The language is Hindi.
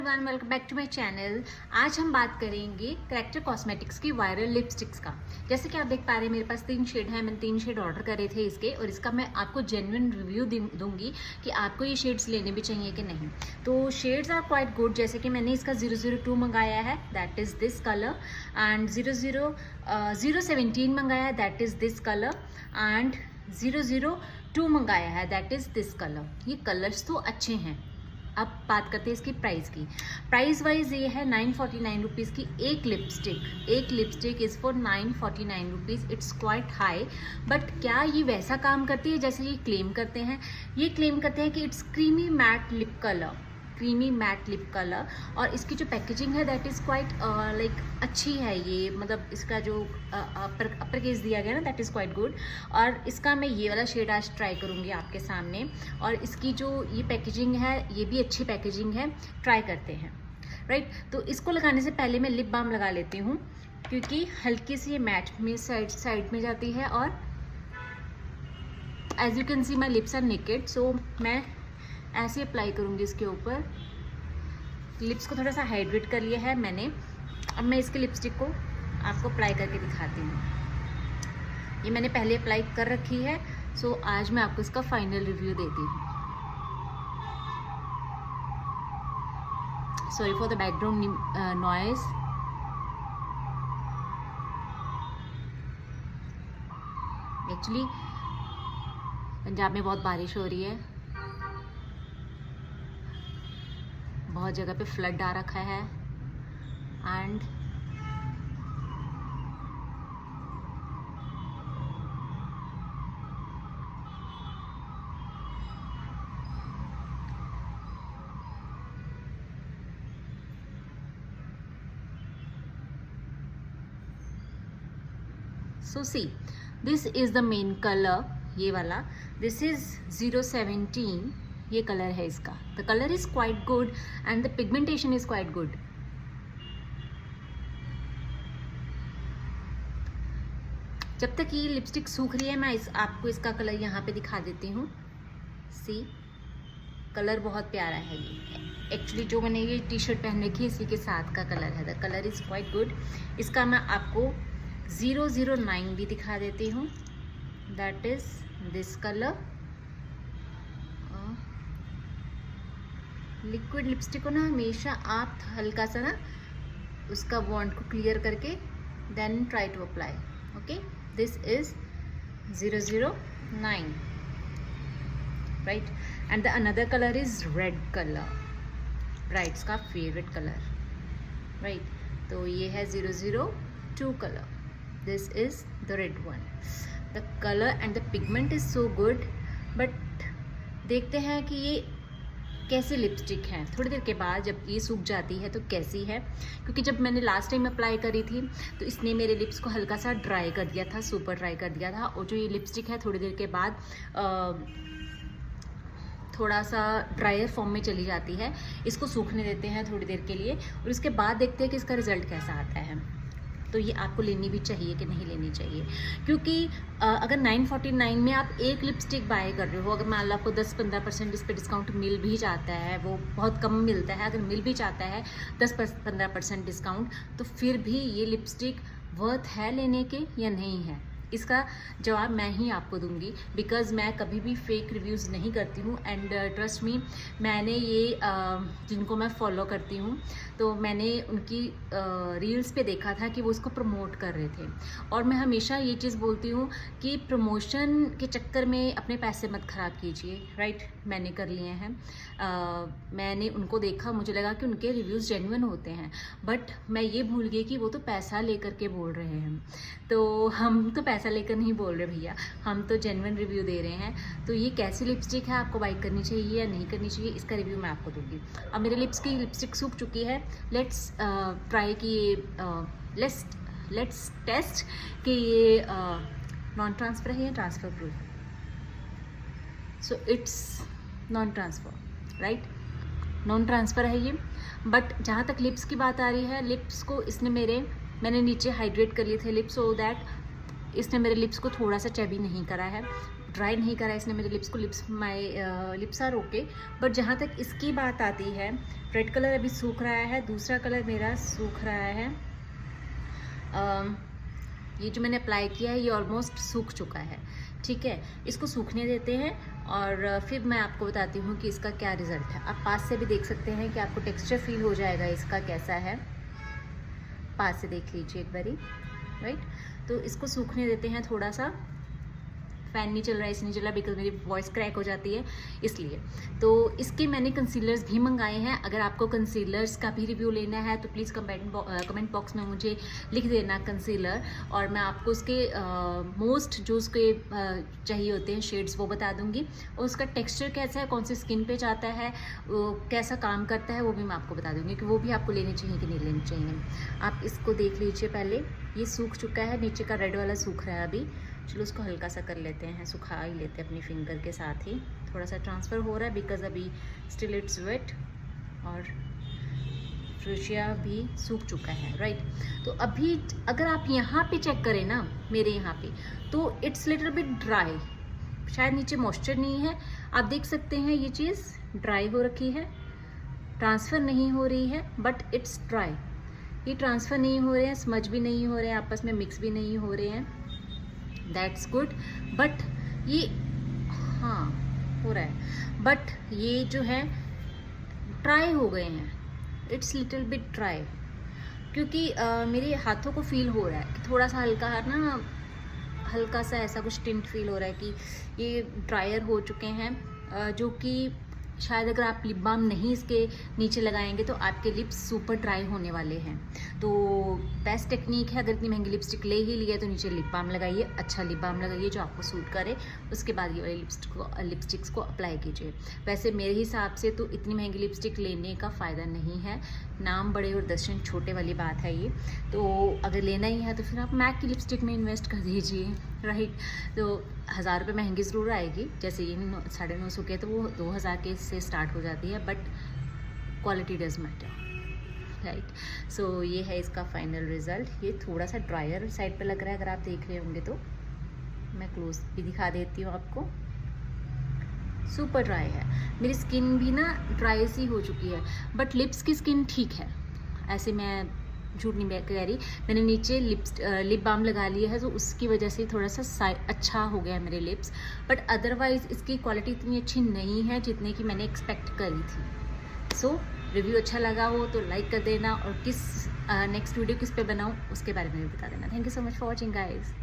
Welcome back to my channel. आज हम बात करेंगे करेक्टर कॉस्मेटिक्स की वायरल लिपस्टिक्स का। जैसे कि आप देख पा रहे हैं मेरे पास 3 शेड है। मैंने 3 शेड ऑर्डर करे थे इसके, और इसका मैं आपको जेन्युइन रिव्यू दूंगी कि आपको ये शेड्स लेने भी चाहिए कि नहीं। तो शेड्स आर क्वाइट गुड। जैसे कि मैंने इसका 002 मंगाया है, that is this colour, and 017 मंगाया है, that is this colour, and 002 मंगाया है, दैट इज़ दिस कलर। ये कलर्स तो अच्छे हैं। अब बात करते हैं इसकी प्राइस की। प्राइस वाइज ये है 949 रुपीज़ की एक lipstick is for 949 rupees. It's quite high, but क्या ये वैसा काम करती है जैसे ये क्लेम करते हैं? ये क्लेम करते हैं कि it's creamy mat lip colour, और इसकी जो पैकेजिंग है दैट इज़ क्वाइट लाइक अच्छी है। ये मतलब इसका जो अपर केस दिया गया ना दैट इज़ क्वाइट गुड। और इसका मैं ये वाला शेड आज ट्राई करूँगी आपके सामने, और इसकी जो ये पैकेजिंग है ये भी अच्छी पैकेजिंग है। ट्राई करते हैं, राइट। तो इसको लगाने से पहले मैं लिप बाम लगा लेती हूँ, क्योंकि हल्की सी ये मैट में साइड में जाती है, और as you can see my lips are naked, so मैं ऐसे अप्लाई करूँगी इसके ऊपर। लिप्स को थोड़ा सा हाइड्रेट कर लिया है मैंने। अब मैं इसके लिपस्टिक को आपको अप्लाई करके दिखाती हूँ। ये मैंने पहले अप्लाई कर रखी है, सो आज मैं आपको इसका फाइनल रिव्यू देती हूँ। Sorry for the background noise. Actually Punjab में बहुत बारिश हो रही है, बहुत जगह पे फ्लड आ रखा है, and so see, this is the main color, ये वाला, this is 017, ये कलर है इसका। the color is quite good and the pigmentation is quite good। जब तक ये लिपस्टिक सूख रही है मैं आपको इसका कलर यहाँ पे दिखा देती हूँ। सी, कलर बहुत प्यारा है ये। एक्चुअली जो मैंने ये टी शर्ट पहन रखी है इसी के साथ का कलर है। The colour is quite good. इसका मैं आपको 009 भी दिखा देती हूँ, that is this colour. Liquid lipstick को ना हमेशा आप हल्का सा ना उसका बॉन्ड को क्लियर करके then try to apply. Okay, this is 009, right. And the another colour is red colour, brides का फेवरेट कलर, राइट। तो ये है 002 colour, this is the red one. The colour and the pigment is so good, but देखते हैं कि ये कैसी लिपस्टिक है थोड़ी देर के बाद जब ये सूख जाती है तो कैसी है। क्योंकि जब मैंने लास्ट टाइम अप्लाई करी थी तो इसने मेरे लिप्स को हल्का सा ड्राई कर दिया था, सुपर ड्राई कर दिया था। और जो ये लिपस्टिक है थोड़ी देर के बाद थोड़ा सा ड्रायर फॉर्म में चली जाती है। इसको सूखने देते हैं थोड़ी देर के लिए, और इसके बाद देखते हैं कि इसका रिजल्ट कैसा आता है। तो ये आपको लेनी भी चाहिए कि नहीं लेनी चाहिए, क्योंकि अगर 949 में आप एक लिपस्टिक बाय कर रहे हो, अगर मान लो आपको 10-15% इस पर डिस्काउंट मिल भी जाता है, वो बहुत कम मिलता है, अगर मिल भी जाता है 10-15% डिस्काउंट, तो फिर भी ये लिपस्टिक वर्थ है लेने के या नहीं है, इसका जवाब मैं ही आपको दूंगी। बिकॉज़ मैं कभी भी फेक रिव्यूज़ नहीं करती हूँ, एंड ट्रस्ट मी, मैंने ये जिनको मैं फॉलो करती हूँ तो मैंने उनकी रील्स पे देखा था कि वो इसको प्रमोट कर रहे थे। और मैं हमेशा ये चीज़ बोलती हूँ कि प्रमोशन के चक्कर में अपने पैसे मत ख़राब कीजिए, राइट। मैंने कर लिए हैं, मैंने उनको देखा, मुझे लगा कि उनके रिव्यूज़ जेन्युइन होते हैं, बट मैं ये भूल गई कि वो तो पैसा लेकर के बोल रहे हैं। तो हम तो पैसा लेकर नहीं बोल रहे भैया, हम तो जेन्युइन रिव्यू दे रहे हैं। तो ये कैसी लिपस्टिक है, आपको बाई करनी चाहिए या नहीं करनी चाहिए, इसका रिव्यू मैं आपको दूंगी। अब मेरे लिप्स की लिपस्टिक सूख चुकी है। लेट्स ट्राई कि ये लेट्स टेस्ट कि ये नॉन ट्रांसफ़र है या transfer proof. So it's non transfer, right. Non transfer है ये। बट जहाँ तक लिप्स की बात आ रही है, लिप्स को इसने मैंने नीचे हाइड्रेट कर लिए थे लिप्स, सो दैट इसने मेरे लिप्स को थोड़ा सा चैबी नहीं करा है। ड्राई नहीं करा इसने मेरे लिप्स को, लिप्स आर ओके। बट जहाँ तक इसकी बात आती है, रेड कलर अभी सूख रहा है, दूसरा कलर मेरा सूख रहा है। ये जो मैंने अप्लाई किया है ये ऑलमोस्ट सूख चुका है, ठीक है। इसको सूखने देते हैं और फिर मैं आपको बताती हूँ कि इसका क्या रिज़ल्ट है। आप पास से भी देख सकते हैं कि आपको टेक्सचर फील हो जाएगा इसका कैसा है, पास से देख लीजिए एक बारी, राइट। तो इसको सूखने देते हैं थोड़ा सा। फ़ैन नहीं चल रहा है, इसलिए नहीं चल रहा बिकॉज मेरी वॉइस क्रैक हो जाती है इसलिए। तो इसके मैंने कंसीलर्स भी मंगाए हैं। अगर आपको कंसीलर्स का भी रिव्यू लेना है तो प्लीज़ कमेंट बॉक्स में मुझे लिख देना कंसीलर, और मैं आपको उसके मोस्ट जो उसके चाहिए होते हैं शेड्स वो बता दूंगी, और उसका टेक्सचर कैसा है, कौन सी स्किन पे जाता है, कैसा काम करता है, वो भी मैं आपको बता दूंगी कि वो भी आपको लेनी चाहिए कि नहीं लेनी चाहिए। आप इसको देख लीजिए पहले, ये सूख चुका है, नीचे का रेड वाला सूख रहा है अभी। चलो उसको हल्का सा कर लेते हैं, सुखा ही लेते हैं अपनी फिंगर के साथ ही। थोड़ा सा ट्रांसफ़र हो रहा है बिकॉज अभी स्टिल इट्स वेट, और फ्रूशिया भी सूख चुका है, राइट। तो अभी अगर आप यहाँ पे चेक करें ना, मेरे यहाँ पे, तो इट्स लिटिल बिट ड्राई, शायद नीचे मॉइस्चर नहीं है। आप देख सकते हैं ये चीज़ ड्राई हो रखी है, ट्रांसफ़र नहीं हो रही है, बट इट्स ड्राई। ये ट्रांसफ़र नहीं हो रहे हैं, स्मज भी नहीं हो रहे हैं, आपस में मिक्स भी नहीं हो रहे हैं, दैट्स गुड। बट ये हाँ हो रहा है, बट ये जो है ड्राई हो गए हैं, इट्स लिटिल बिट ड्राई, क्योंकि मेरे हाथों को फील हो रहा है कि थोड़ा सा हल्का है ना, हल्का सा ऐसा कुछ टिंट फील हो रहा है कि ये ड्रायर हो चुके हैं, जो कि शायद अगर आप लिप बाम नहीं इसके नीचे लगाएंगे तो आपके लिप्स सुपर ड्राई होने वाले हैं। तो बेस्ट टेक्निक है, अगर इतनी महंगी लिपस्टिक ले ही लिया तो नीचे लिप बाम लगाइए, अच्छा लिप बाम लगाइए जो आपको सूट करे, उसके बाद ये वाली लिपस्टिक्स को अप्लाई कीजिए। वैसे मेरे हिसाब से तो इतनी महंगी लिपस्टिक लेने का फ़ायदा नहीं है, नाम बड़े और दर्शन छोटे वाली बात है ये। तो अगर लेना ही है तो फिर आप मैक की लिपस्टिक में इन्वेस्ट कर दीजिए, राइट। तो 1000 रुपये महंगी ज़रूर आएगी, जैसे ये 950 के तो वो 2000 के से स्टार्ट हो जाती है, but quality does matter, right. So ये है इसका फाइनल रिज़ल्ट। ये थोड़ा सा ड्रायर साइड पे लग रहा है, अगर आप देख रहे होंगे तो मैं क्लोज भी दिखा देती हूँ आपको। सुपर ड्राई है, मेरी स्किन भी ना ड्राई सी हो चुकी है, बट लिप्स की स्किन ठीक है, ऐसे मैं झूठ नहीं कह रही। मैंने नीचे लिप बाम लगा लिया है तो उसकी वजह से थोड़ा सा अच्छा हो गया है मेरे लिप्स, बट अदरवाइज़ इसकी क्वालिटी इतनी अच्छी नहीं है जितने की मैंने एक्सपेक्ट करी थी। सो रिव्यू अच्छा लगा हो तो लाइक कर देना, और किस नेक्स्ट वीडियो किस पे बनाऊँ उसके बारे में भी बता देना। Thank you so much for watching guys.